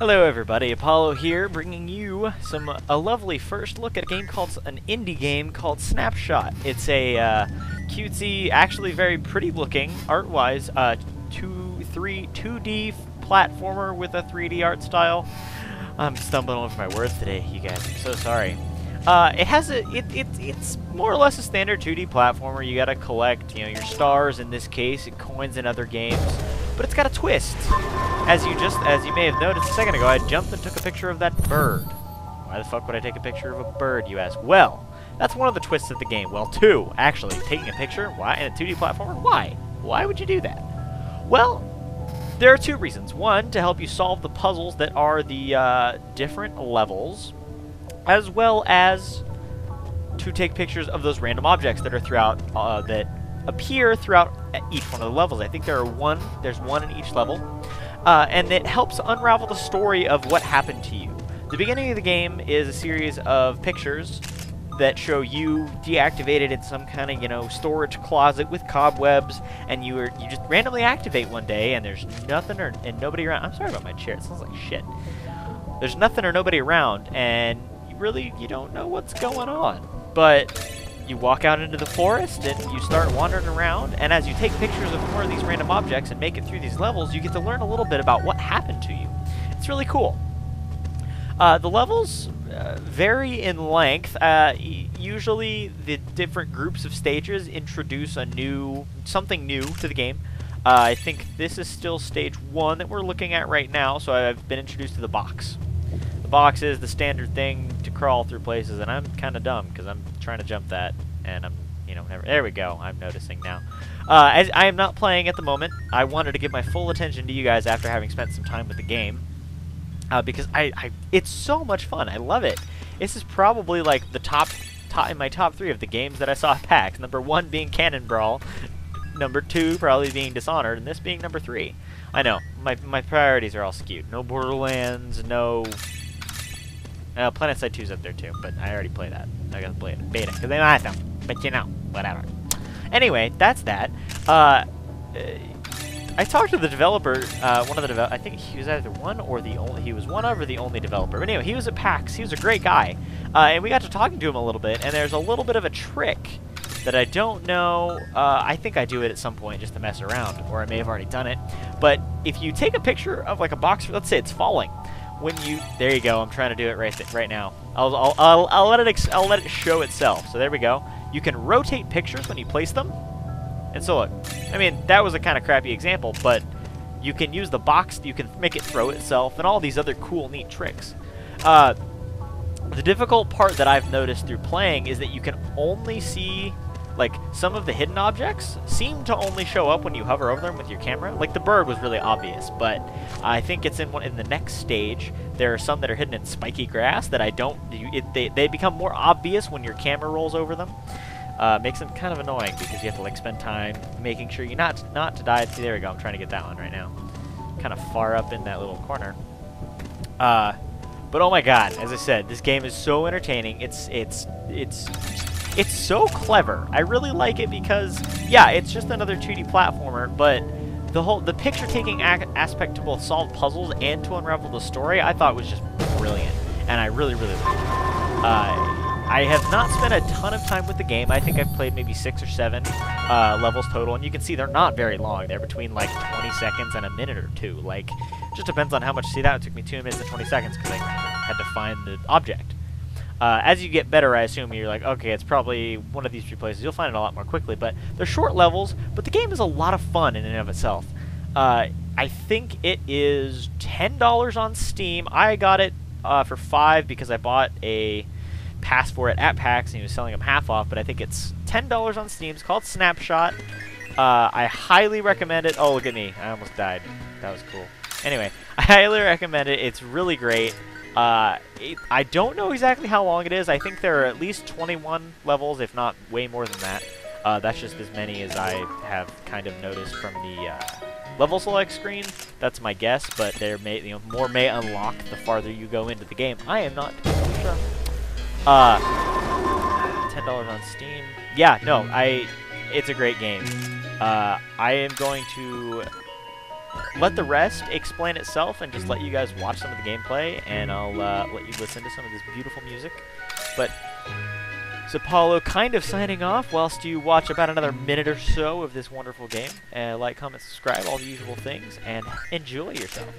Hello everybody, Apollo here, bringing you a lovely first look at a game called, an indie game called Snapshot. It's a cutesy, actually very pretty looking, art-wise, 2D platformer with a 3D art style. I'm stumbling over my words today, you guys, I'm so sorry. It's more or less a standard 2D platformer. You gotta collect, your stars in this case, and coins in other games. But it's got a twist. As you may have noticed a second ago, I jumped and took a picture of that bird. Why the fuck would I take a picture of a bird, you ask? Well, that's one of the twists of the game. Well, two, actually. Taking a picture? Why? In a 2D platformer? Why? Why would you do that? Well, there are two reasons. One, to help you solve the puzzles that are the different levels, as well as to take pictures of those random objects that are throughout, that appear throughout each one of the levels. I think there's one in each level, and it helps unravel the story of what happened to you. The beginning of the game is a series of pictures that show you deactivated in some kind of, storage closet with cobwebs, and you just randomly activate one day, and there's nothing and nobody around. I'm sorry about my chair, it sounds like shit. There's nothing or nobody around, and you don't know what's going on. But you walk out into the forest and you start wandering around, and as you take pictures of more of these random objects and make it through these levels, you get to learn a little bit about what happened to you. It's really cool. The levels vary in length. Usually the different groups of stages introduce something new to the game. I think this is still stage 1 that we're looking at right now, so I've been introduced to the box. The box is the standard thing to crawl through places, and I'm kind of dumb because I'm trying to jump that, and I'm, never. There we go. I'm noticing now. As I am not playing at the moment, I wanted to give my full attention to you guys after having spent some time with the game, because it's so much fun. I love it. This is probably like the in my top 3 of the games that I saw at PAX. Number 1 being Cannon Brawl, number 2 probably being Dishonored, and this being number 3. I know my priorities are all skewed. No Borderlands, no. PlanetSide 2's up there too, but I already played that. I gotta play it in beta, because I'm awesome. But whatever. Anyway, that's that. I talked to the developer, one of the I think he was either one or the only, he was one of or the only developer. But anyway, he was at PAX, he was a great guy. And we got to talking to him a little bit, and there's a little bit of a trick that I don't know, I think I do it at some point just to mess around, or I may have already done it. But if you take a picture of like a box, let's say it's falling, there you go. I'm trying to do it right now. I'll let it show itself. So there we go. You can rotate pictures when you place them. And so look, I mean, that was a kind of crappy example, but you can use the box. You can make it throw itself, and all these other cool, neat tricks. The difficult part that I've noticed through playing is that you can only see, like, some of the hidden objects seem to only show up when you hover over them with your camera. Like, the bird was really obvious, but I think it's in the next stage. There are some that are hidden in spiky grass that they become more obvious when your camera rolls over them. Makes them kind of annoying because you have to, like, spend time making sure you not to die. See, there we go. I'm trying to get that one right now. Kind of far up in that little corner. But oh my god, as I said, this game is so entertaining. It's so clever. I really like it because, yeah, it's just another 2D platformer, but the picture-taking aspect to both solve puzzles and to unravel the story, I thought was just brilliant, and I really, really liked it. I have not spent a ton of time with the game. I think I've played maybe 6 or 7 levels total, and you can see they're not very long. They're between like 20 seconds and a minute or 2. Like, just depends on how much. See, that it took me 2 minutes and 20 seconds because I had to find the object. As you get better, I assume you're like, okay, it's probably one of these 3 places. You'll find it a lot more quickly, but they're short levels, but the game is a lot of fun in and of itself. I think it is $10 on Steam. I got it for $5 because I bought a pass for it at PAX, and he was selling them half off, but I think it's $10 on Steam. It's called Snapshot. I highly recommend it. Oh, look at me. I almost died. That was cool. Anyway, I highly recommend it. It's really great. I don't know exactly how long it is. I think there are at least 21 levels, if not way more than that. That's just as many as I have kind of noticed from the level select screen. That's my guess, but there may, more may unlock the farther you go into the game. I am not totally sure. $10 on Steam. Yeah, no, it's a great game. I am going to let the rest explain itself and just let you guys watch some of the gameplay, and I'll let you listen to some of this beautiful music. But it's Apollo kind of signing off whilst you watch about another minute or so of this wonderful game. Like, comment, subscribe, all the usual things, and enjoy yourself.